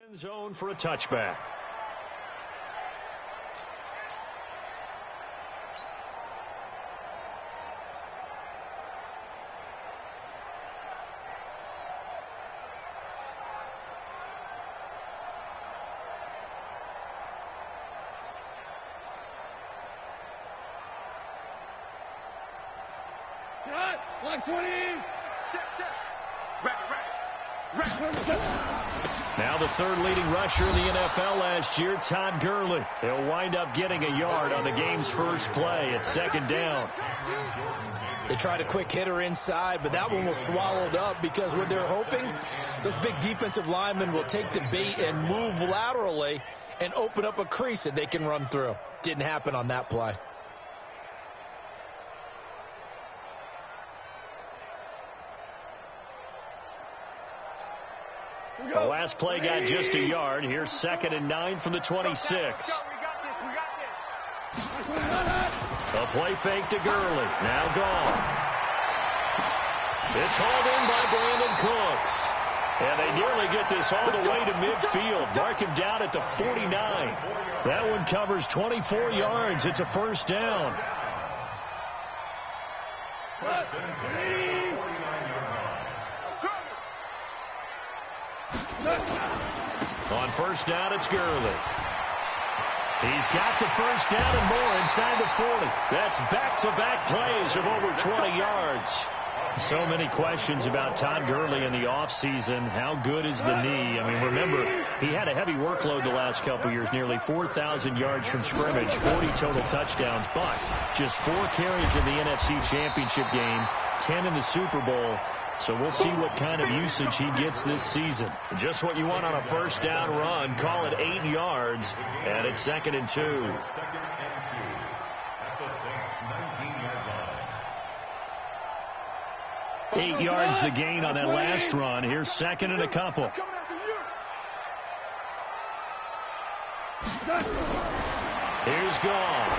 End zone for a touchback. Like 20. Now the third leading rusher in the NFL last year, Todd Gurley. He'll wind up getting a yard on the game's first play. It's second down. They tried a quick hitter inside, but that one was swallowed up because what they're hoping, this big defensive lineman will take the bait and move laterally and open up a crease that they can run through. Didn't happen on that play. The last play got just a yard. Here's 2nd and 9 from the 26. A play fake to Gurley. Now gone. It's hauled in by Brandon Cooks. And they nearly get this all the way to midfield. Mark him down at the 49. That one covers 24 yards. It's a first down. On first down, it's Gurley. He's got the first down and more inside the 40. That's back-to-back plays of over 20 yards. So many questions about Todd Gurley in the offseason. How good is the knee? I mean, remember, he had a heavy workload the last couple years, nearly 4,000 yards from scrimmage, 40 total touchdowns, but just 4 carries in the NFC Championship game, 10 in the Super Bowl. So we'll see what kind of usage he gets this season. Just what you want on a first down run. Call it 8 yards, and it's 2nd and 2. 8 yards the gain on that last run. Here's 2nd and a couple. Here's gone.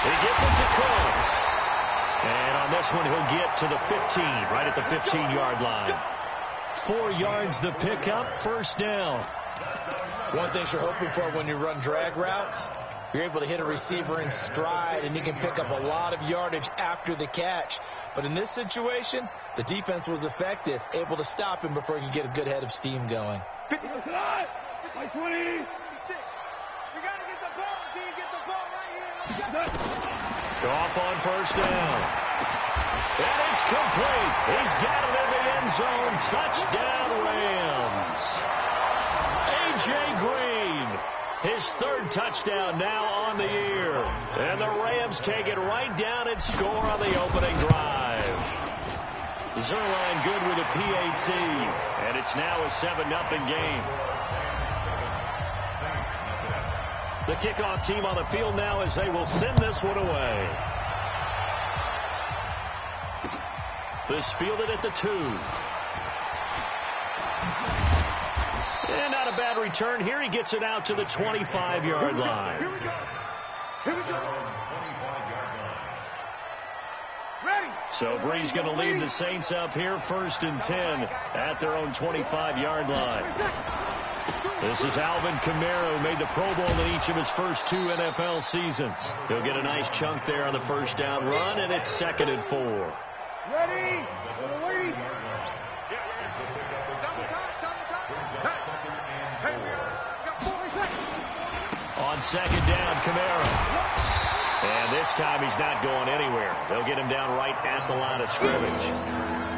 He gets it to Cooks. And on this one, he'll get to the 15, right at the 15-yard line. 4 yards the pickup, first down. One thing you're hoping for when you run drag routes, you're able to hit a receiver in stride, and you can pick up a lot of yardage after the catch. But in this situation, the defense was effective, able to stop him before he could get a good head of steam going. Like 20. You got to get the ball. Can you get the ball right here? Off on first down. And it's complete. He's got it in the end zone. Touchdown, Rams. A.J. Green, his 3rd touchdown now on the year. And the Rams take it right down and score on the opening drive. Zuerlein good with a PAT. And it's now a 7-0 game. The kickoff team on the field now as they will send this one away. This fielded at the 2. And not a bad return. Here he gets it out to the 25-yard line. Here we go. Here we go. Ready. So Brees going to lead the Saints up here, 1st and 10 at their own 25-yard line. This is Alvin Kamara, who made the Pro Bowl in each of his first 2 NFL seasons. He'll get a nice chunk there on the first down run, and it's 2nd and 4. Ready? Ready? On 2nd down, Kamara. And this time he's not going anywhere. They'll get him down right at the line of scrimmage.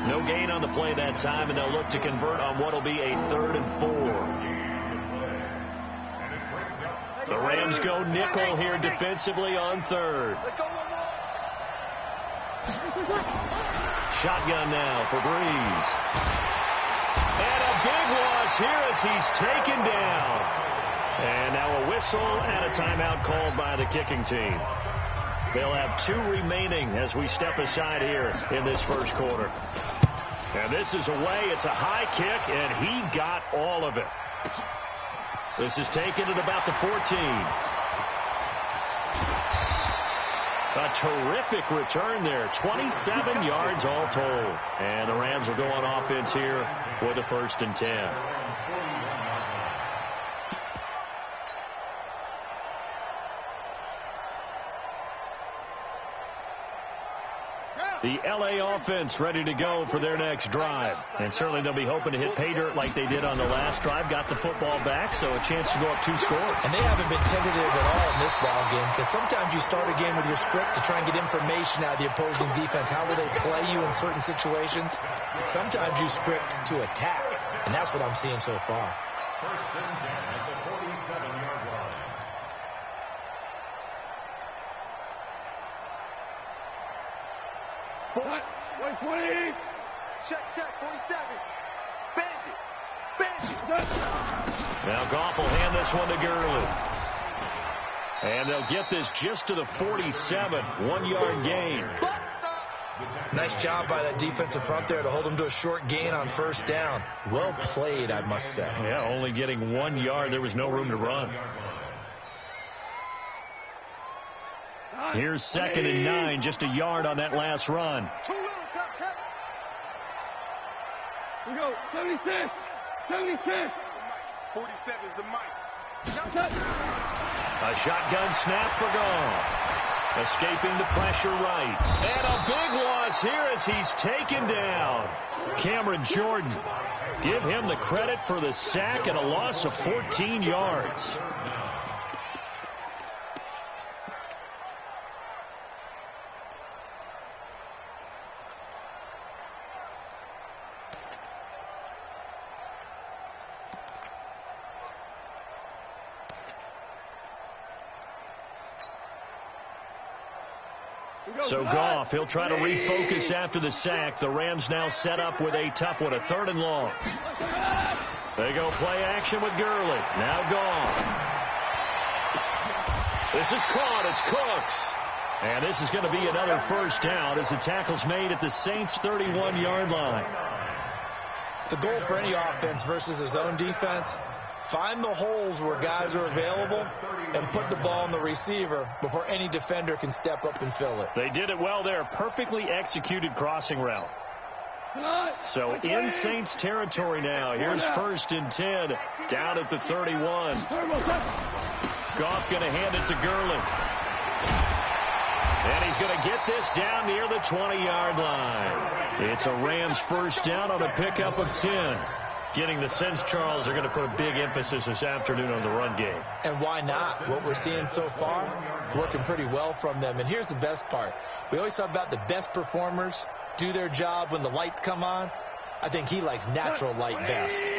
No gain on the play that time, and they'll look to convert on what will be a 3rd and 4. The Rams go nickel here defensively on 3rd. Shotgun now for Brees. And a big loss here as he's taken down. And now a whistle and a timeout called by the kicking team. They'll have 2 remaining as we step aside here in this first quarter. And this is away. It's a high kick, and he got all of it. This is taken at about the 14. A terrific return there. 27 yards all told. And the Rams will go on offense here with a 1st and 10. The L.A. offense ready to go for their next drive. And certainly they'll be hoping to hit pay dirt like they did on the last drive. Got the football back, so a chance to go up 2 scores. And they haven't been tentative at all in this ball game, because sometimes you start a game with your script to try and get information out of the opposing defense. How will they play you in certain situations? Sometimes you script to attack, and that's what I'm seeing so far. First and 10 at the 47-yard line. What? 120. Check, 47. Bandit. Now Goff will hand this one to Gurley. And they'll get this just to the 47. 1-yard gain. Nice job by that defensive front there to hold them to a short gain on first down. Well played, I must say. Yeah, only getting 1 yard. There was no room to run. Here's 2nd and 9, just a yard on that last run. Too little, cut. We go, 76. 76. 47 is the mic. A shotgun snap for Goff. Escaping the pressure right. And a big loss here as he's taken down. Cameron Jordan. Give him the credit for the sack and a loss of 14 yards. So Goff, he'll try to refocus after the sack. The Rams now set up with a tough one, a 3rd and long. They go play action with Gurley. Now Goff. This is caught. It's Cooks. And this is going to be another first down as the tackle's made at the Saints' 31-yard line. The goal for any offense versus his own defense, find the holes where guys are available and put the ball on the receiver before any defender can step up and fill it. They did it well there. Perfectly executed crossing route. So in Saints territory now. Here's 1st and 10 down at the 31. Goff going to hand it to Gurley. And he's going to get this down near the 20-yard line. It's a Rams first down on a pickup of 10. Getting the sense, Charles, they're going to put a big emphasis this afternoon on the run game. And why not? What we're seeing so far is working pretty well from them. And here's the best part. We always talk about the best performers do their job when the lights come on. I think he likes natural light best.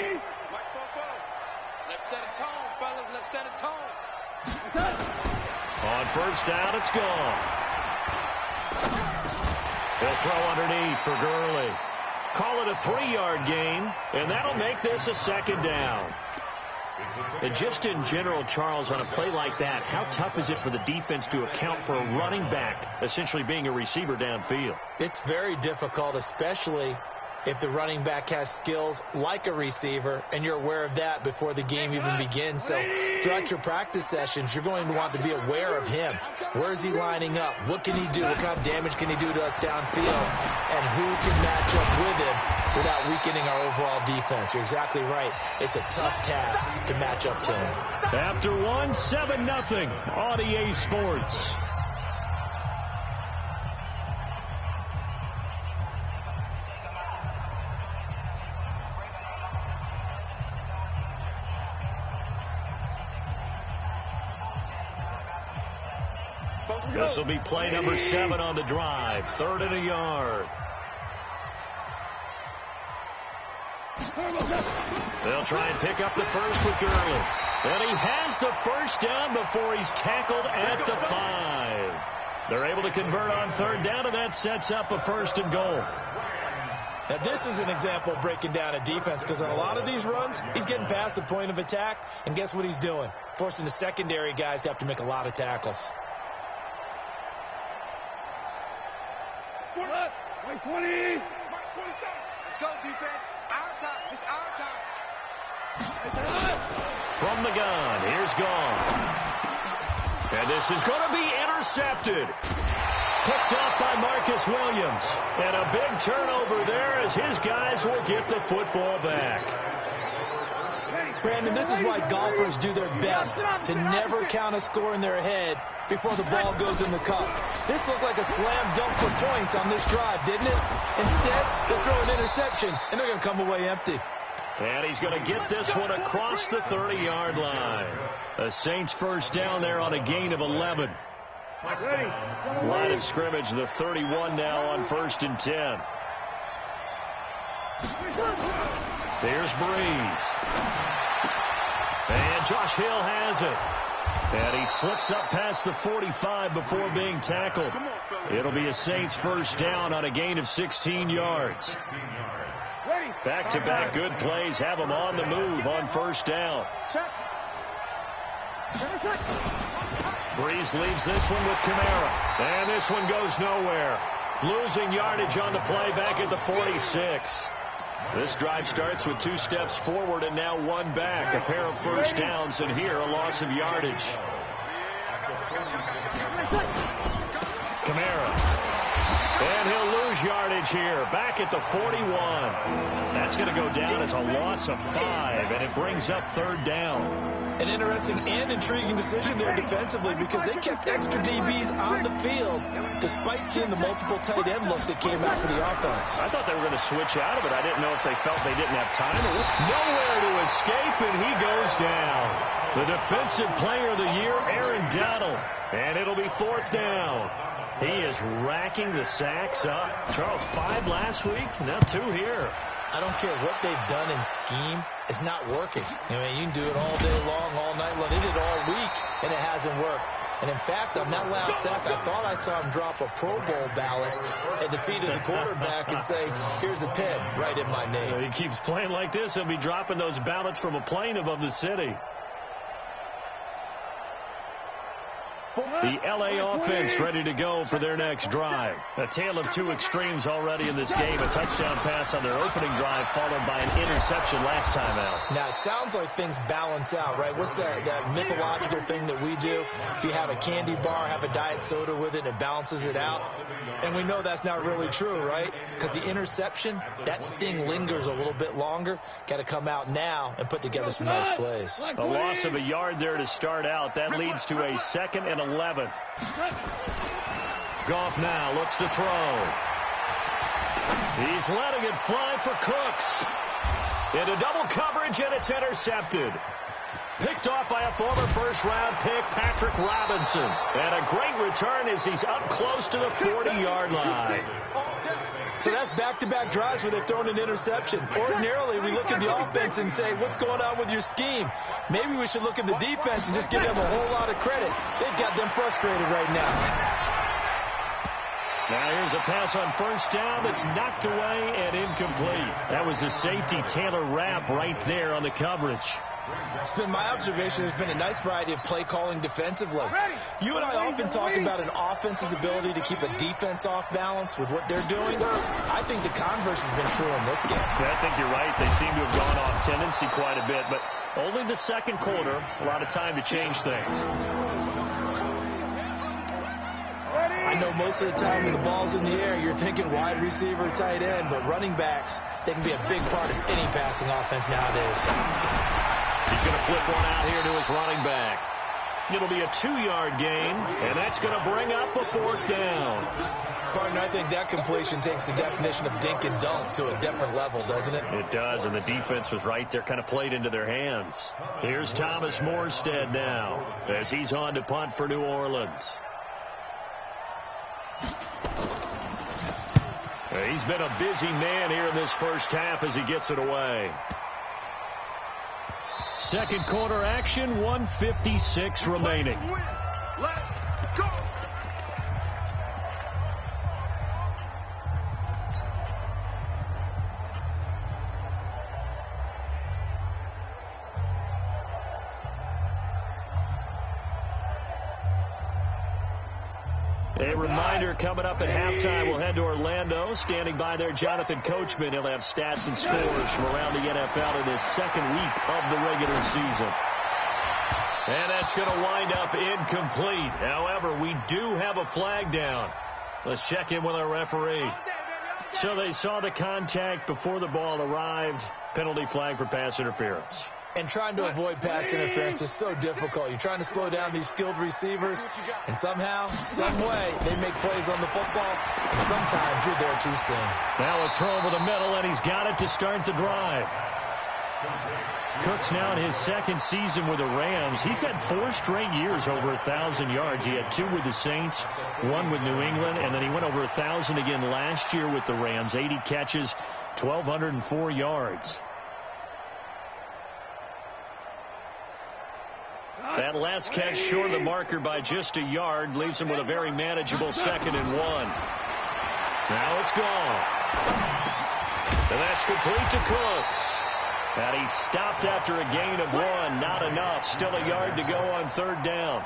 Let's set a tone, fellas. Let's set a tone. On first down, it's gone. They'll throw underneath for Gurley. Call it a 3-yard gain, and that'll make this a 2nd down. And just in general, Charles, on a play like that, how tough is it for the defense to account for a running back essentially being a receiver downfield? It's very difficult, especially if the running back has skills like a receiver, and you're aware of that before the game even begins. So throughout your practice sessions, you're going to want to be aware of him. Where is he lining up? What can he do? What kind of damage can he do to us downfield? And who can match up with him without weakening our overall defense? You're exactly right. It's a tough task to match up to him. After 7-0 on EA Sports. This will be play number 7 on the drive. 3rd and a yard. They'll try and pick up the first with Gurley. And he has the first down before he's tackled at the 5. They're able to convert on 3rd down, and that sets up a 1st and goal. Now, this is an example of breaking down a defense, because on a lot of these runs, he's getting past the point of attack, and guess what he's doing? Forcing the secondary guys to have to make a lot of tackles. 20. Let's go, defense. Our time. It's our time. From the gun, here's Goff. And this is going to be intercepted. Picked off by Marcus Williams. And a big turnover there as his guys will get the football back. Brandon, this is why golfers do their best to never count a score in their head before the ball goes in the cup. This looked like a slam dunk for points on this drive, didn't it? Instead, they throw an interception, and they're going to come away empty. And he's going to get this one across the 30-yard line. The Saints first down there on a gain of 11. Line of scrimmage, the 31 now on 1st and 10. There's Breeze. And Josh Hill has it. And he slips up past the 45 before being tackled. It'll be a Saints first down on a gain of 16 yards. Back-to-back good plays have them on the move on first down. Breeze leaves this one with Kamara. And this one goes nowhere. Losing yardage on the play back at the 46. This drive starts with 2 steps forward and now 1 back. A pair of first downs, and here a loss of yardage. Kamara. And he'll lose yardage here. Back at the 41. That's going to go down as a loss of 5, and it brings up 3rd down. An interesting and intriguing decision there defensively because they kept extra DBs on the field despite seeing the multiple tight end look that came out for the offense. I thought they were going to switch out of it. I didn't know if they felt they didn't have time. Nowhere to escape, and he goes down. The defensive player of the year, Aaron Donald. And it'll be 4th down. He is racking the sacks up. Charles, 5 last week, now 2 here. I don't care what they've done in scheme. It's not working. I mean, you can do it all day long, all night long. They did it all week, and it hasn't worked. And, in fact, on that last sack, I thought I saw him drop a Pro Bowl ballot at the feet of the quarterback and say, here's a pin right in my name. He keeps playing like this. He'll be dropping those ballots from a plane above the city. The L.A. offense ready to go for their next drive. A tale of 2 extremes already in this game. A touchdown pass on their opening drive followed by an interception last time out. Now, it sounds like things balance out, right? What's that mythological thing that we do? If you have a candy bar, have a diet soda with it, it balances it out. And we know that's not really true, right? Because the interception, that sting lingers a little bit longer. Got to come out now and put together some nice plays. A loss of a yard there to start out. That leads to a 2nd and 11. Goff now looks to throw. He's letting it fly for Cooks. Into double coverage, and it's intercepted. Picked off by a former first-round pick, Patrick Robinson. And a great return as he's up close to the 40-yard line. So that's back-to-back drives where they've thrown an interception. Ordinarily, we look at the offense and say, what's going on with your scheme? Maybe we should look at the defense and just give them a whole lot of credit. They've got them frustrated right now. Now here's a pass on first down that's knocked away and incomplete. That was the safety, Taylor Rapp, right there on the coverage. It's been my observation there's been a nice variety of play calling defensively. You and I often talk about an offense's ability to keep a defense off balance with what they're doing. I think the converse has been true in this game. Yeah, I think you're right. They seem to have gone off tendency quite a bit, but only the 2nd quarter, a lot of time to change things. I know most of the time when the ball's in the air, you're thinking wide receiver, tight end, but running backs, they can be a big part of any passing offense nowadays. He's going to flip one out here to his running back. It'll be a 2-yard gain, and that's going to bring up a 4th down. Partner, I think that completion takes the definition of dink and dunk to a different level, doesn't it? It does, and the defense was right there, kind of played into their hands. Here's Thomas Morstead now as he's on to punt for New Orleans. He's been a busy man here in this first half as he gets it away. 2nd quarter action, 1:56 remaining. Let go. A reminder coming up at halftime, we'll head to Orlando. Standing by there, Jonathan Coachman. He'll have stats and scores from around the NFL in his 2nd week of the regular season. And that's going to wind up incomplete. However, we do have a flag down. Let's check in with our referee. So they saw the contact before the ball arrived. Penalty flag for pass interference. And trying to avoid pass interference is so difficult. You're trying to slow down these skilled receivers, and somehow, some way, they make plays on the football, and sometimes you're there too soon. Now a throw over the middle, and he's got it to start the drive. Cook's now in his second season with the Rams. He's had 4 straight years over 1,000 yards. He had 2 with the Saints, 1 with New England, and then he went over 1,000 again last year with the Rams. 80 catches, 1,204 yards. That last catch short of the marker by just a yard leaves him with a very manageable 2nd and 1. Now it's gone. And that's complete to Cooks. And he stopped after a gain of 1. Not enough. Still a yard to go on 3rd down.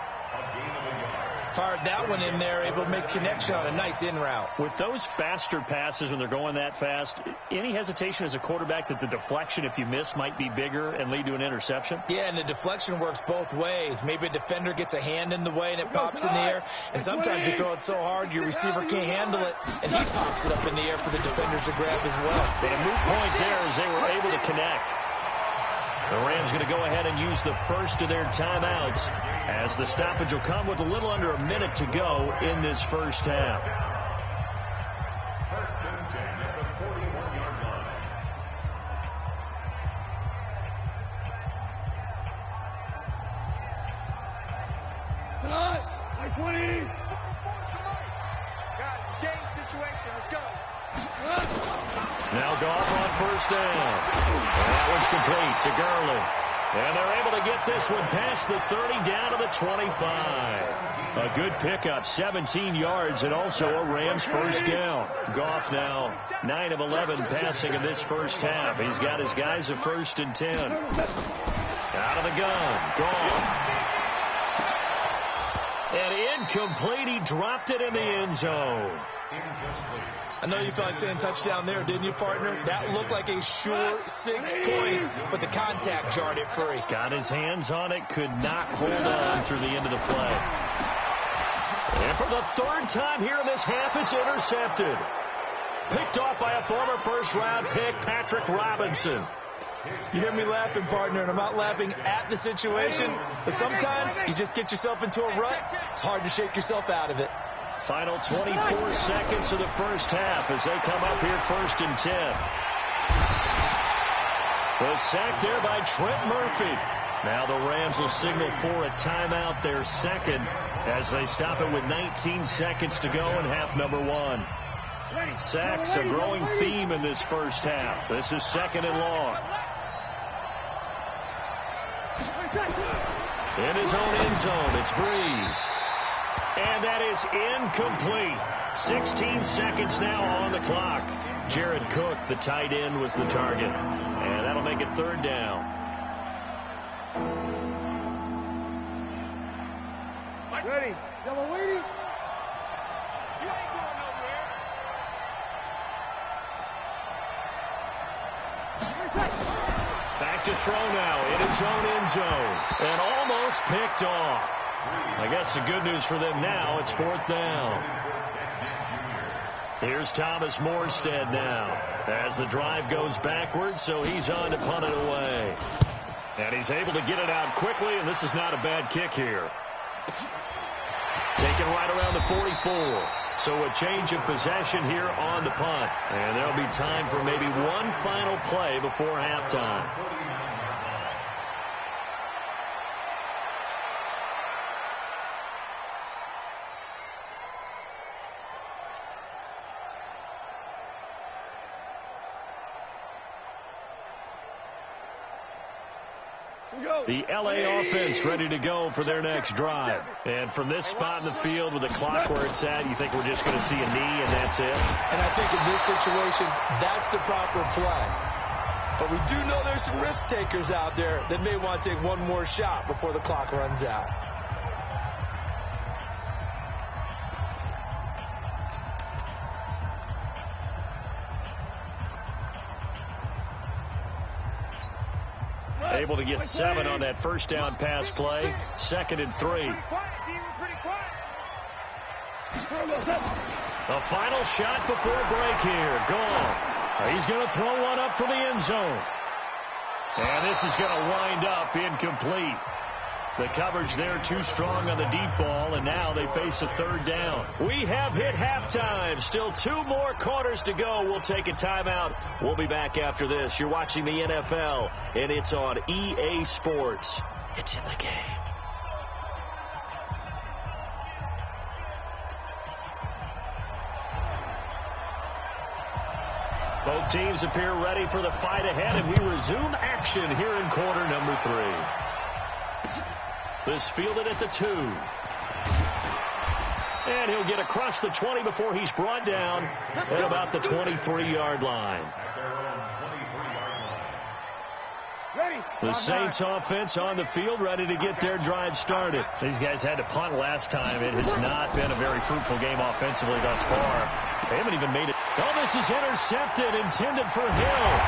Fired that one in there, able to make connection on a nice in route. With those faster passes when they're going that fast, any hesitation as a quarterback that the deflection, if you miss, might be bigger and lead to an interception? Yeah, and the deflection works both ways. Maybe a defender gets a hand in the way and it pops in the air. And sometimes you throw it so hard your receiver can't handle it, and he pops it up in the air for the defenders to grab as well. But a moot point there is they were able to connect. The Rams going to go ahead and use the first of their timeouts as the stoppage will come with a little under a minute to go in this first half. 1st and 10 at the 41-yard line. Tonight, like 20. Guys, it's game situation. Let's go. Now Goff on 1st down. And that one's complete to Gurley. And they're able to get this one past the 30 down to the 25. A good pickup, 17 yards, and also a Rams 1st down. Goff now 9 of 11 passing in this first half. He's got his guys a 1st and 10. Out of the gun. Gone. And incomplete. He dropped it in the end zone. I know you felt like saying touchdown there, didn't you, partner? That looked like a sure 6 points, but the contact jarred it free. Got his hands on it, could not hold on through the end of the play. And for the 3rd time here in this half, it's intercepted. Picked off by a former 1st-round pick, Patrick Robinson. You hear me laughing, partner, and I'm not laughing at the situation, but sometimes you just get yourself into a rut. It's hard to shake yourself out of it. Final 24 seconds of the first half as they come up here 1st and 10. The sack there by Trent Murphy. Now the Rams will signal for a timeout, their 2nd, as they stop it with 19 seconds to go in half number 1. Sacks a growing theme in this first half. This is 2nd and long. In his own end zone, it's Breeze. And that is incomplete. 16 seconds now on the clock. Jared Cook, the tight end, was the target. And that'll make it 3rd down. Ready. Yellow lady. You ain't going nowhere. Back to throw now in his own end zone. And almost picked off. I guess the good news for them now, it's 4th down. Here's Thomas Morstead now as the drive goes backwards, so he's on to punt it away. And he's able to get it out quickly, and this is not a bad kick here. Taken right around the 44. So a change of possession here on the punt. And there'll be time for maybe one final play before halftime. The L.A. offense ready to go for their next drive. And from this spot in the field with the clock where it's at, you think we're just going to see a knee and that's it? And I think in this situation, that's the proper play. But we do know there's some risk takers out there that may want to take one more shot before the clock runs out. Able to get 7 on that first down pass play. 2nd and 3. Pretty quiet. The final shot before break here. Gone. He's going to throw one up for the end zone. And this is going to wind up incomplete. The coverage there too strong on the deep ball, and now they face a third down. We have hit halftime. Still 2 more quarters to go. We'll take a timeout. We'll be back after this. You're watching the NFL, and it's on EA Sports. It's in the game. Both teams appear ready for the fight ahead, and we resume action here in quarter number 3. This fielded at the 2. And he'll get across the 20 before he's brought down at about the 23-yard line. The Saints offense on the field, ready to get their drive started. These guys had to punt last time. It has not been a very fruitful game offensively thus far. They haven't even made it. Oh, this is intercepted, intended for Hill.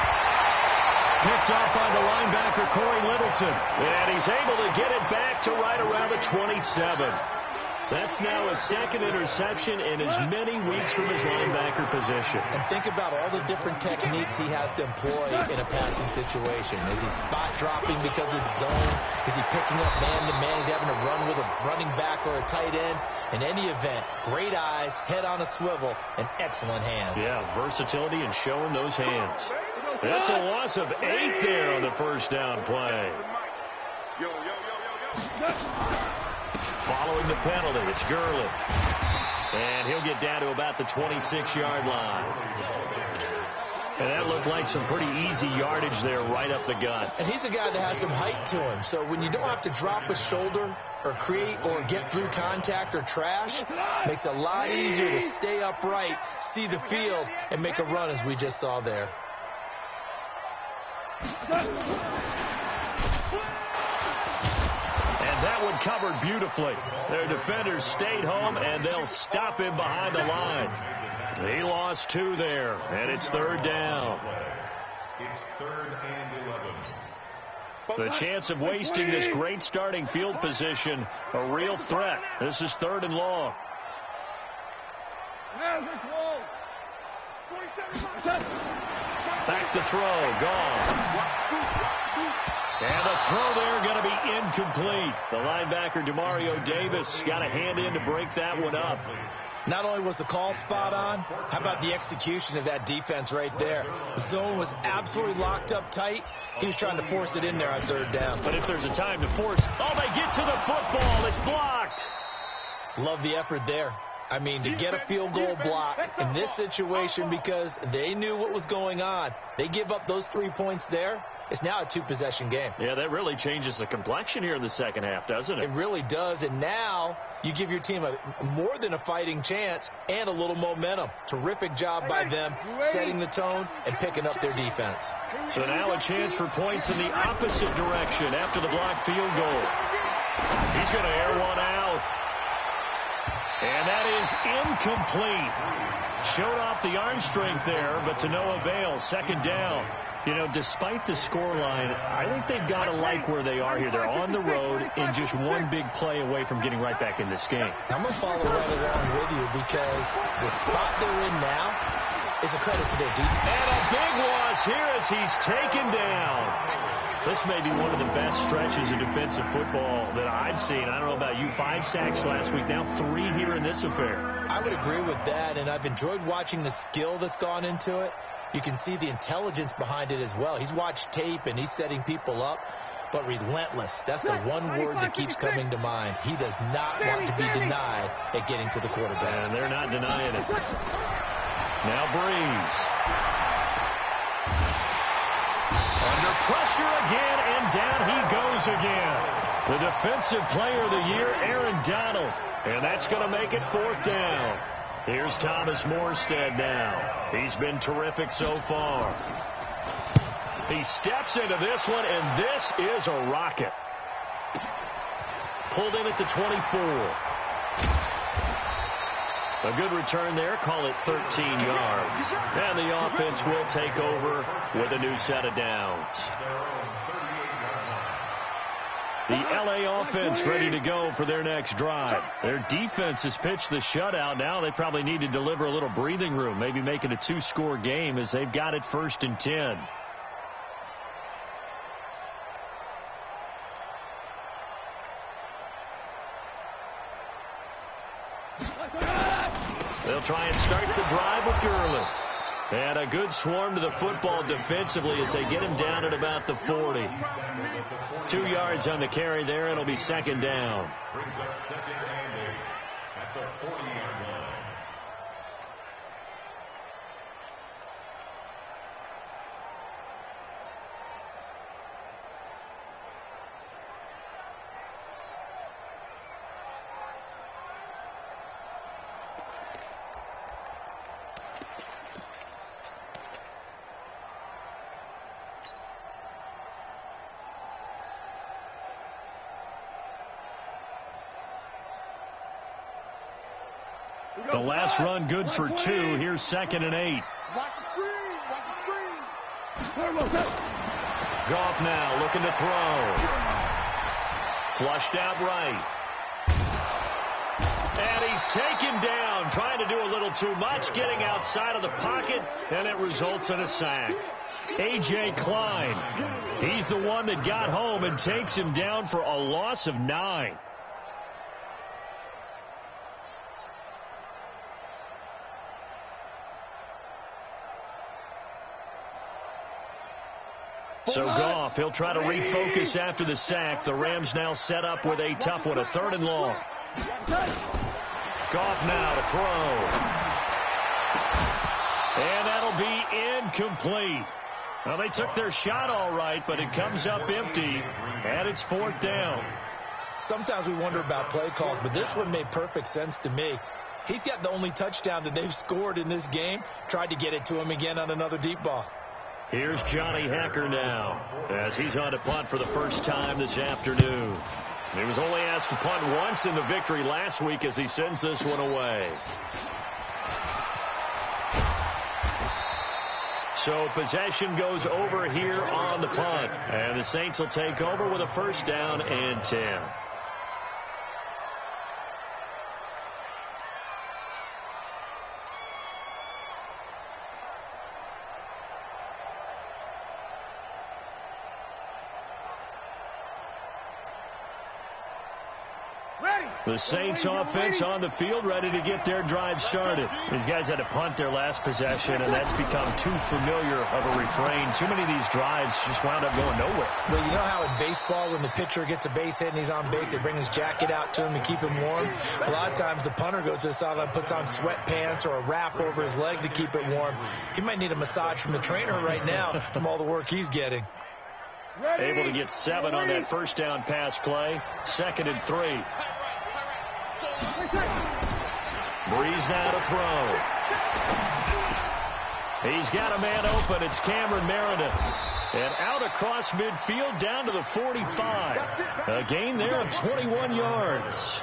Picked off by the linebacker, Corey Littleton. And he's able to get it back to right around the 27. That's now a second interception in as many weeks from his linebacker position. And think about all the different techniques he has to employ in a passing situation. Is he spot dropping because it's zone? Is he picking up man-to-man? Is he having to run with a running back or a tight end? In any event, great eyes, head on a swivel, and excellent hands. Yeah, versatility and showing those hands. That's a loss of 8 there on the first down play. Following the penalty, it's Gurley. And he'll get down to about the 26-yard line. And that looked like some pretty easy yardage there right up the gut. And he's a guy that has some height to him. So when you don't have to drop a shoulder or create or get through contact or trash, makes it a lot easier to stay upright, see the field, and make a run as we just saw there. That one covered beautifully. Their defenders stayed home, and they'll stop him behind the line. He lost 2 there, and it's third down. It's 3rd and 11. The chance of wasting this great starting field position, a real threat. This is 3rd and long. Back to throw, gone. And the throw there going to be incomplete. The linebacker, Demario Davis, got a hand in to break that one up. Not only was the call spot on, how about the execution of that defense right there? The zone was absolutely locked up tight. He was trying to force it in there on 3rd down. But if there's a time to force, oh, they get to the football. It's blocked. Love the effort there. I mean, to get a field goal block in this situation because they knew what was going on. They give up those 3 points there. It's now a 2-possession game. Yeah, that really changes the complexion here in the second half, doesn't it? It really does. And now you give your team more than a fighting chance and a little momentum. Terrific job by them setting the tone and picking up their defense. So now a chance for points in the opposite direction after the blocked field goal. He's going to air one out. And that is incomplete. Showed off the arm strength there, but to no avail. Second down. You know, despite the scoreline, I think they've got to like where they are here. They're on the road and just one big play away from getting right back in this game. I'm going to follow right along with you because the spot they're in now is a credit to their defense. And a big loss here as he's taken down. This may be one of the best stretches of defensive football that I've seen. I don't know about you. 5 sacks last week, now 3 here in this affair. I would agree with that, and I've enjoyed watching the skill that's gone into it. You can see the intelligence behind it as well. He's watched tape, and he's setting people up, but relentless. That's the one word that keeps coming to mind. He does not want to be denied at getting to the quarterback. And they're not denying it. Now Breeze. Under pressure again, and down he goes again. The defensive player of the year, Aaron Donald. And that's going to make it 4th down. Here's Thomas Morstead now. He's been terrific so far. He steps into this one, and this is a rocket. Pulled in at the 24. A good return there. Call it 13 yards. And the offense will take over with a new set of downs. The L.A. offense ready to go for their next drive. Their defense has pitched the shutout. Now they probably need to deliver a little breathing room, maybe make it a 2-score game as they've got it 1st and 10. They'll try and start the drive with Gurley. And a good swarm to the football defensively as they get him down at about the 40. 2 yards on the carry there. It'll be second down. Brings up second and 8 at the 40-yard line. The last run good for 2. Here's second and 8. Watch the screen. Watch the screen. Goff now looking to throw. Flushed out right. And he's taken down, trying to do a little too much, getting outside of the pocket, and it results in a sack. A.J. Klein, he's the one that got home and takes him down for a loss of 9. So Goff, he'll try to refocus after the sack. The Rams now set up with a tough one, a 3rd and long. Goff now to throw. And that'll be incomplete. Well, they took their shot all right, but it comes up empty, and it's 4th down. Sometimes we wonder about play calls, but this one made perfect sense to me. He's got the only touchdown that they've scored in this game. Tried to get it to him again on another deep ball. Here's Johnny Hacker now as he's on to punt for the first time this afternoon. He was only asked to punt once in the victory last week as he sends this one away. So possession goes over here on the punt. And the Saints will take over with a 1st down and 10. The Saints offense on the field, ready to get their drive started. These guys had to punt their last possession, and that's become too familiar of a refrain. Too many of these drives just wound up going nowhere. Well, you know how in baseball, when the pitcher gets a base hit and he's on base, they bring his jacket out to him to keep him warm. A lot of times the punter goes to the sideline, puts on sweatpants or a wrap over his leg to keep it warm. He might need a massage from the trainer right now from all the work he's getting. Able to get 7 on that 1st down pass play. 2nd and 3. Breeze now to throw. He's got a man open. It's Cameron Meredith. And out across midfield down to the 45. A gain there of 21 yards.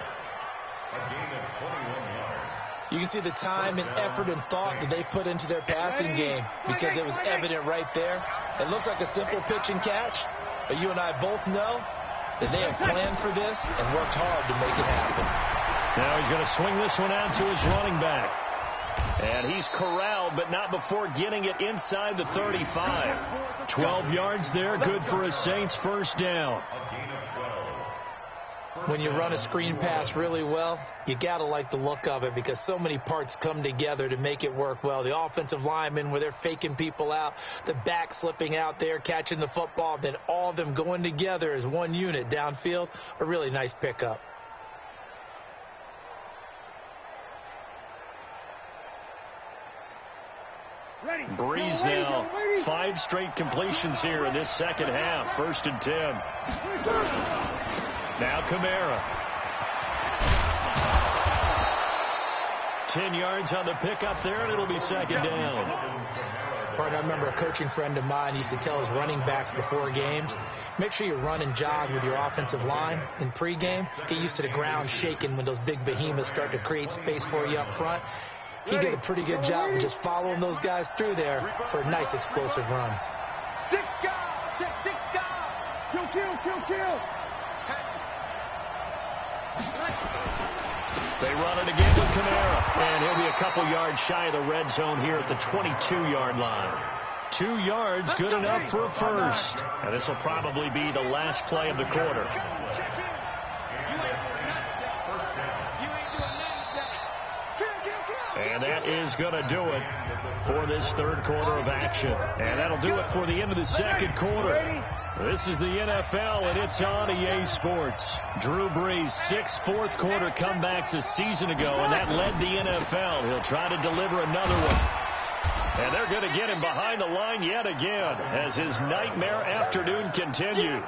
You can see the time and effort and thought that they put into their passing game because it was evident right there. It looks like a simple pitch and catch, but you and I both know that they have planned for this and worked hard to make it happen. Now he's going to swing this one out to his running back. And he's corralled, but not before getting it inside the 35. 12 yards there, good for a Saints 1st down. When you run a screen pass really well, you got to like the look of it because so many parts come together to make it work well. The offensive linemen, where they're faking people out, the back slipping out there, catching the football, then all of them going together as one unit downfield, a really nice pickup. Breeze now, 5 straight completions here in this second half. 1st and 10. Now Kamara. 10 yards on the pickup there, and it'll be 2nd down. Partner, I remember a coaching friend of mine used to tell his running backs before games, make sure you run and jog with your offensive line in pregame. Get used to the ground shaking when those big behemoths start to create space for you up front. He did a pretty good job of just following those guys through there for a nice explosive run. Stick guard, stick guard. Kill. They run it again with Kamara, and he'll be a couple yards shy of the red zone here at the 22-yard line. 2 yards, good enough for a 1st. And this will probably be the last play of the quarter. that is going to do it for this third quarter of action. And that'll do it for the end of the second quarter. This is the NFL, and it's on EA Sports. Drew Brees, 6 fourth-quarter comebacks a season ago, and that led the NFL. He'll try to deliver another one. And they're going to get him behind the line yet again as his nightmare afternoon continues.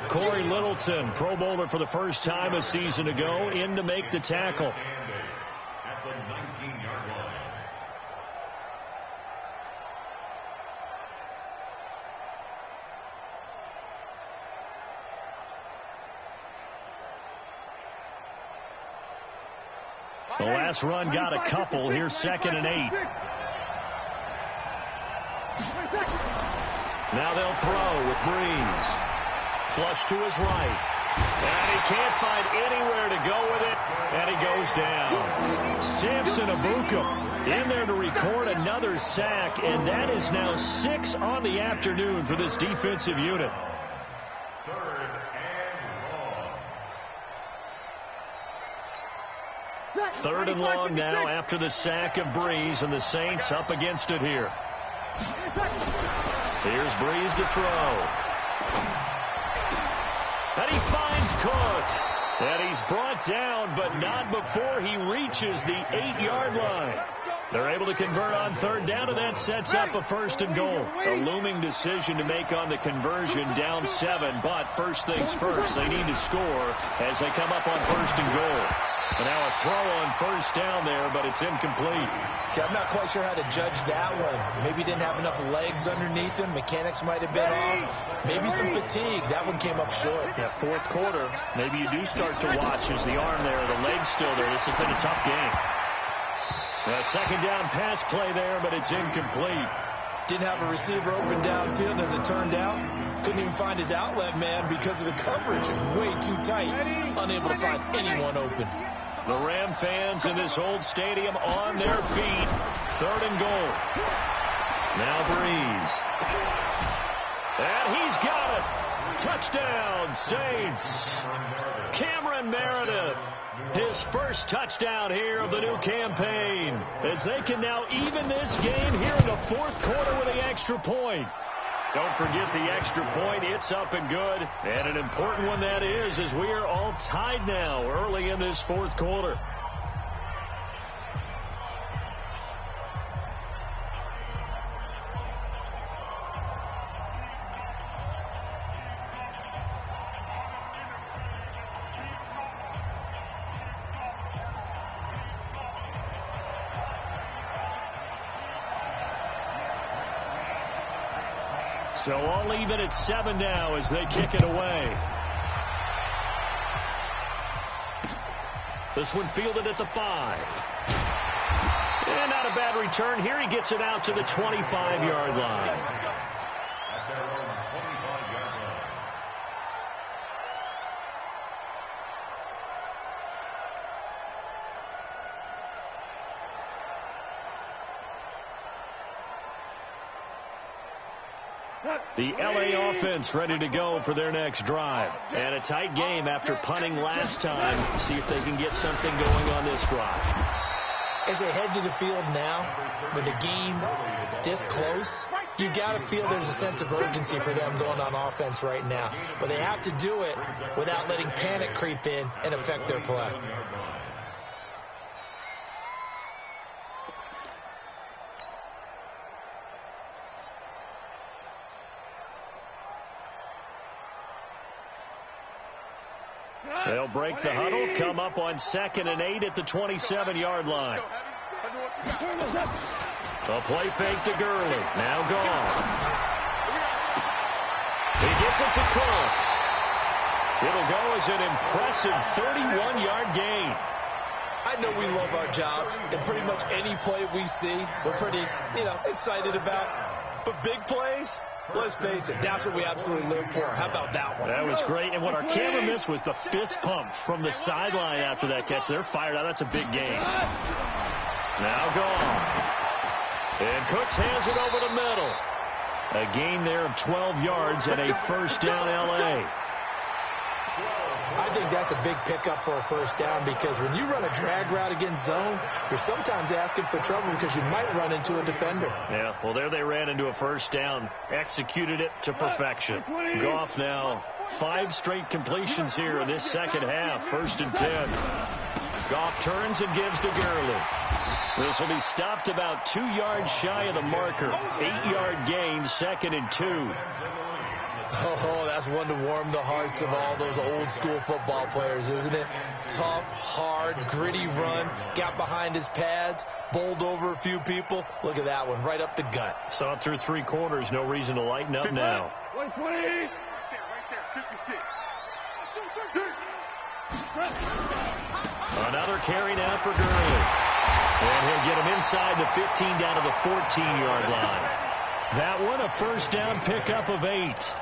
Corey Littleton, Pro Bowler for the first time a season ago, in to make the tackle. At the 19-yard line. The last run got a couple. Here's 2nd and 8. Now they'll throw with Brees. Flush to his right. And he can't find anywhere to go with it. And he goes down. Samson Ebukam in there to record another sack. And that is now 6 on the afternoon for this defensive unit. Third and long now after the sack of Brees, and the Saints up against it here. Here's Brees to throw. And he finds Cook. And he's brought down, but not before he reaches the 8-yard line. They're able to convert on third down, and that sets up a 1st and goal. A looming decision to make on the conversion, down 7. But first things first, they need to score as they come up on 1st and goal. And now a throw on first down there, but it's incomplete. Okay, I'm not quite sure how to judge that one. Maybe he didn't have enough legs underneath him. Mechanics might have been off. Maybe some fatigue. That one came up short. Yeah, fourth quarter, maybe you do start to watch as the arm there, the leg's still there. This has been a tough game. A second down pass play there, but it's incomplete. Didn't have a receiver open downfield, as it turned out. Couldn't even find his outlet man because of the coverage. It was way too tight. Unable to find anyone open. The Ram fans in this old stadium on their feet. 3rd and goal. Now Brees. And he's got it. Touchdown, Saints. Cameron Meredith. His first touchdown here of the new campaign. As they can now even this game here in the fourth quarter with the extra point. Don't forget the extra point. It's up and good. And an important one that is, as we are all tied now early in this fourth quarter. So all even at 7 now as they kick it away. This one fielded at the 5. And not a bad return here. He gets it out to the 25-yard line. At their own 25-yard line. The LA offense ready to go for their next drive. And a tight game after punting last time. See if they can get something going on this drive. As they head to the field now, with the game this close, you got to feel there's a sense of urgency for them going on offense right now. But they have to do it without letting panic creep in and affect their play. They'll break the huddle, come up on 2nd and 8 at the 27-yard line. A play fake to Gurley. Now gone. He gets it to Cooks. It'll go as an impressive 31-yard gain. I know we love our jobs, and pretty much any play we see, we're pretty, excited about. But big plays, let's face it, that's what we absolutely live for. How about that one? That was great. And what our camera missed was the fist pump from the sideline after that catch. They're fired out. That's a big gain. Now gone. And Cooks has it over the middle. A gain there of 12 yards and a first down, L.A. I think that's a big pickup for a first down because when you run a drag route against zone, you're sometimes asking for trouble because you might run into a defender. Yeah, well, there they ran into a first down, executed it to perfection. Goff now 5 straight completions here in this second half, 1st and 10. Goff turns and gives to Gurley. This will be stopped about 2 yards shy of the marker. 8-yard gain, 2nd and 2. Oh, that's one to warm the hearts of all those old school football players, isn't it? Tough, hard, gritty run, got behind his pads, bowled over a few people. Look at that one, right up the gut. Saw it through 3 quarters, no reason to lighten up now. 120. Right there, 56. Another carry now for Gurley. And he'll get him inside the 15 down to the 14-yard line. That one, a first down pickup of 8.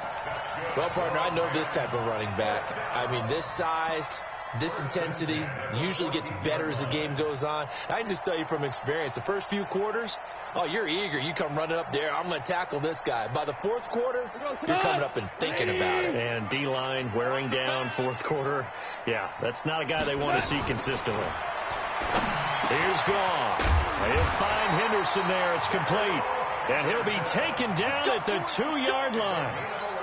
Well, partner, I know this type of running back. I mean, this size, this intensity usually gets better as the game goes on. I can just tell you from experience, the first few quarters, oh, you're eager. You come running up there. I'm going to tackle this guy. By the 4th quarter, you're coming up and thinking about it. And D-line wearing down 4th quarter. Yeah, that's not a guy they want to see consistently. Here's Goff. He'll find Henderson there. It's complete. And he'll be taken down at the 2-yard line.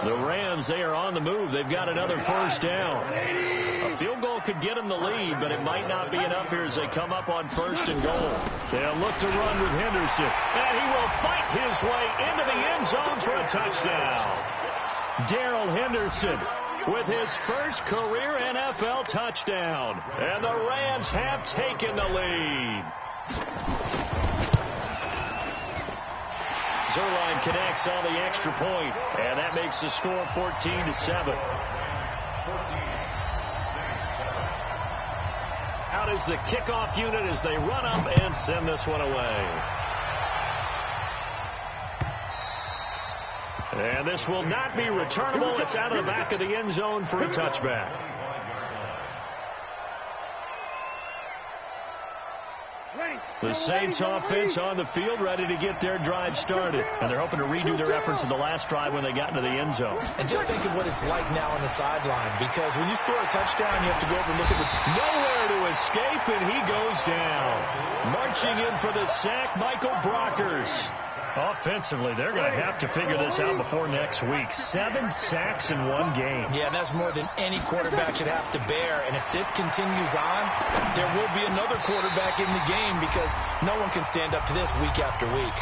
The Rams, they are on the move. They've got another first down. A field goal could get them the lead, but it might not be enough here as they come up on 1st and goal. They'll look to run with Henderson. And he will fight his way into the end zone for a touchdown. Darrell Henderson with his first career NFL touchdown. And the Rams have taken the lead. Zuerlein connects on the extra point, and that makes the score 14-7. Out is the kickoff unit as they run up and send this one away. And this will not be returnable. It's out of the back of the end zone for a touchback. The Saints offense on the field ready to get their drive started. And they're hoping to redo their efforts in the last drive when they got into the end zone. And just think of what it's like now on the sideline. Because when you score a touchdown, you have to go over and look at the... Nowhere to escape, and he goes down. Marching in for the sack, Michael Brockers. Offensively, they're going to have to figure this out before next week. 7 sacks in 1 game. Yeah, and that's more than any quarterback should have to bear. And if this continues on, there will be another quarterback in the game because no one can stand up to this week after week.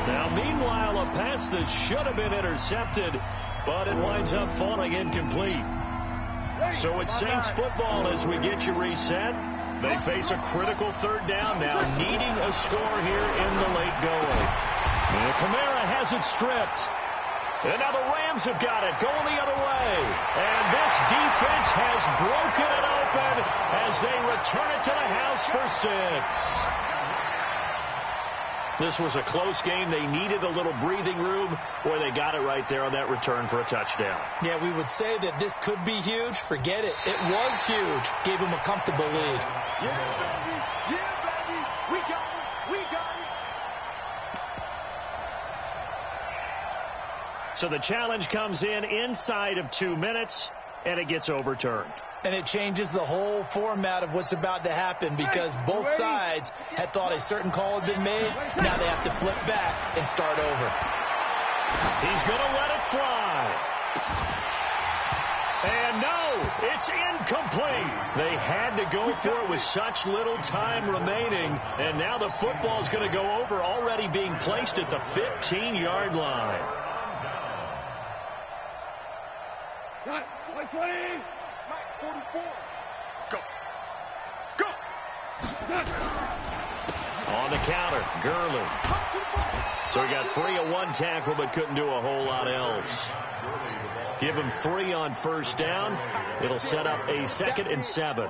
Now, meanwhile, a pass that should have been intercepted, but it winds up falling incomplete. So it's Saints football as we get you reset. They face a critical 3rd down now, needing a score here in the late going. And Kamara has it stripped. And now the Rams have got it, going the other way. And this defense has broken it open as they return it to the house for 6. This was a close game. They needed a little breathing room. Boy, they got it right there on that return for a touchdown. Yeah, we would say that this could be huge. Forget it. It was huge. Gave them a comfortable lead. Yeah, baby. Yeah, baby. We got it. We got it. So the challenge comes in inside of 2 minutes, and it gets overturned. And it changes the whole format of what's about to happen because both sides had thought a certain call had been made. Now they have to flip back and start over. He's going to let it fly. And no, it's incomplete. They had to go for it with such little time remaining. And now the football's going to go over, already being placed at the 15-yard line. Got 120. 44. Go. Go. On the counter, Gurley. So he got 3 on 1 tackle, but couldn't do a whole lot else. Give him 3 on first down. It'll set up a 2nd and 7.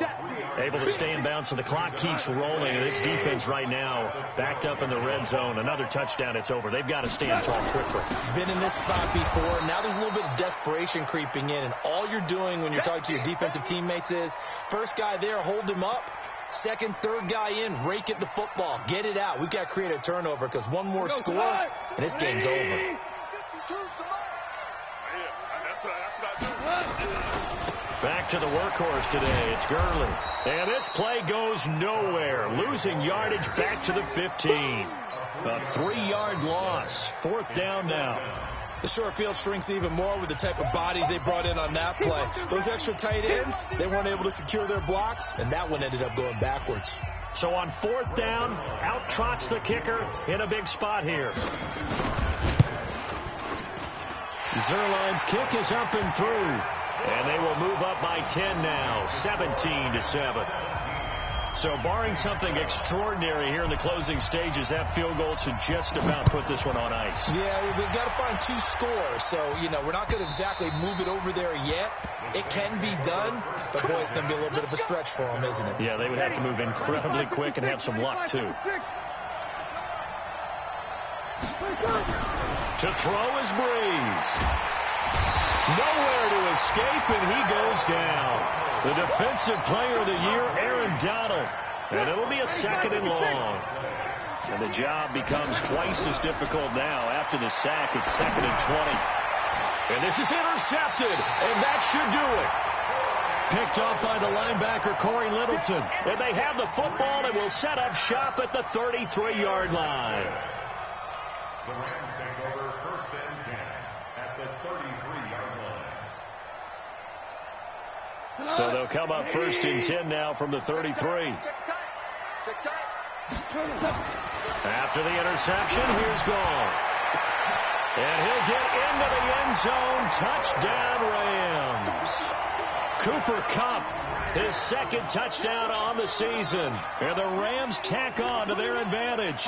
Able to stay in bounds, so the clock keeps rolling. And this defense right now backed up in the red zone. Another touchdown, it's over. They've got to stand tall quickly. Been in this spot before. Now there's a little bit of desperation creeping in. And all you're doing when you're talking to your defensive teammates is, first guy there, hold him up. 2nd, 3rd guy in, rake at the football. Get it out. We've got to create a turnover because one more score, and this game's over. Back to the workhorse today. It's Gurley. And this play goes nowhere. Losing yardage back to the 15. A 3-yard loss. 4th down now. The short field shrinks even more with the type of bodies they brought in on that play. Those extra tight ends, they weren't able to secure their blocks, and that one ended up going backwards. So on 4th down, out trots the kicker in a big spot here. Zuerlein's kick is up and through. And they will move up by 10 now, 17-7. So barring something extraordinary here in the closing stages, that field goal should just about put this one on ice. Yeah, we've got to find 2 scores. So, we're not going to exactly move it over there yet. It can be done, but boy, it's going to be a little bit of a stretch for them, isn't it? Yeah, they would have to move incredibly quick and have some luck, too. To throw is Breeze. Nowhere to escape, and he goes down. The defensive player of the year, Aaron Donald. And it'll be a 2nd and long. And the job becomes twice as difficult now. After the sack, it's 2nd and 20. And this is intercepted, and that should do it. Picked off by the linebacker, Corey Littleton. And they have the football and will set up shop at the 33-yard line. The Rams take over 1st and 10 at the 33-yard line. So they'll come up 1st and 10 now from the 33. After the interception, here's Gall. And he'll get into the end zone. Touchdown, Rams. Cooper Kupp, his 2nd touchdown on the season. And the Rams tack on to their advantage.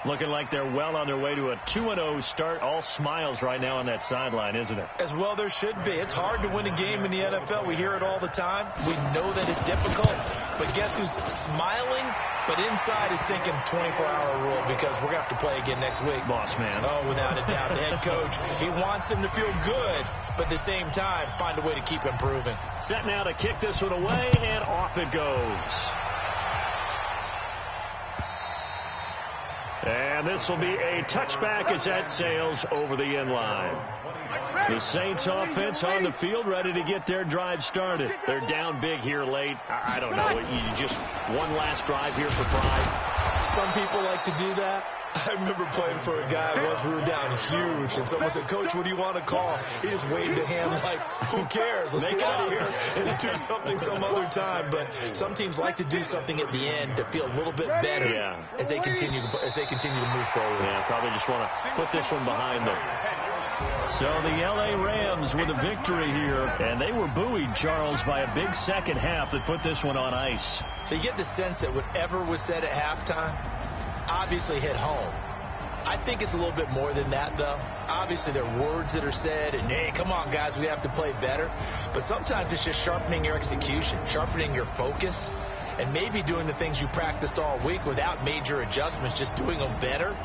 Looking like they're well on their way to a 2-0 start. All smiles right now on that sideline, isn't it? As well there should be. It's hard to win a game in the NFL. We hear it all the time. We know that it's difficult. But guess who's smiling? But inside is thinking 24-hour rule because we're going to have to play again next week. Boss man. Oh, without a doubt. The head coach, he wants them to feel good, but at the same time, find a way to keep improving. Set now to kick this one away, and off it goes. And this will be a touchback as that sails over the end line. The Saints offense on the field ready to get their drive started. They're down big here late. I don't know. You just one last drive here for pride. Some people like to do that. I remember playing for a guy once. We were down huge, and someone said, "Coach, what do you want to call?" He just waved a hand like, "Who cares? Let's get out of here and do something some other time." But some teams like to do something at the end to feel a little bit better as they continue to move forward. Yeah, probably just want to put this one behind them. So the L.A. Rams with a victory here, and they were buoyed, Charles, by a big second half that put this one on ice. So you get the sense that whatever was said at halftime obviously hit home. I think it's a little bit more than that, though. Obviously, there are words that are said, and, hey, come on, guys, we have to play better. But sometimes it's just sharpening your execution, sharpening your focus, and maybe doing the things you practiced all week without major adjustments, just doing them better,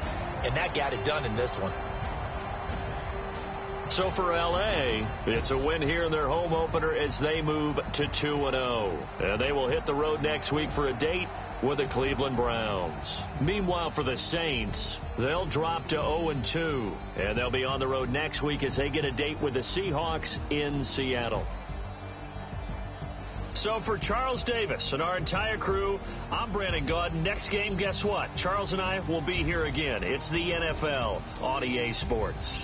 and that got it done in this one. So for L.A., it's a win here in their home opener as they move to 2-0. And they will hit the road next week for a date with the Cleveland Browns. Meanwhile, for the Saints, they'll drop to 0-2. And they'll be on the road next week as they get a date with the Seahawks in Seattle. So for Charles Davis and our entire crew, I'm Brandon Gaudin. Next game, guess what? Charles and I will be here again. It's the NFL on EA Sports.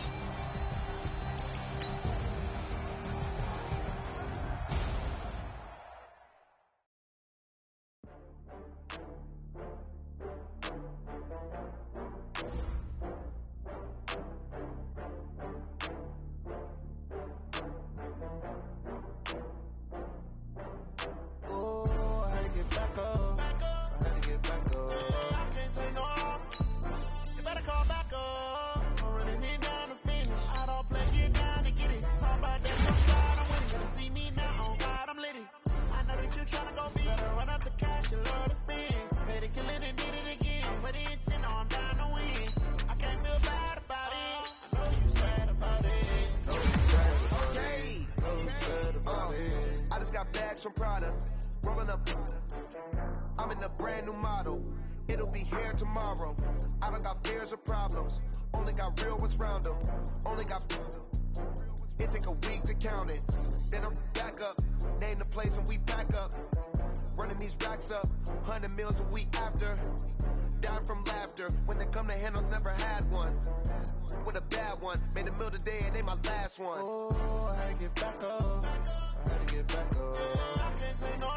I'm in a brand new model. It'll be here tomorrow. I don't got fears or problems. Only got real ones round them. Only got. It take a week to count it. Then I'm back up. Name the place and we pack up. Running these racks up, 100 meals a week after. Dying from laughter. When they come to handles, never had one. With a bad one, made a meal today and they my last one. Oh, I had to get back up. I had to get back up. I can't take no.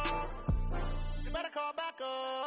You better call back up.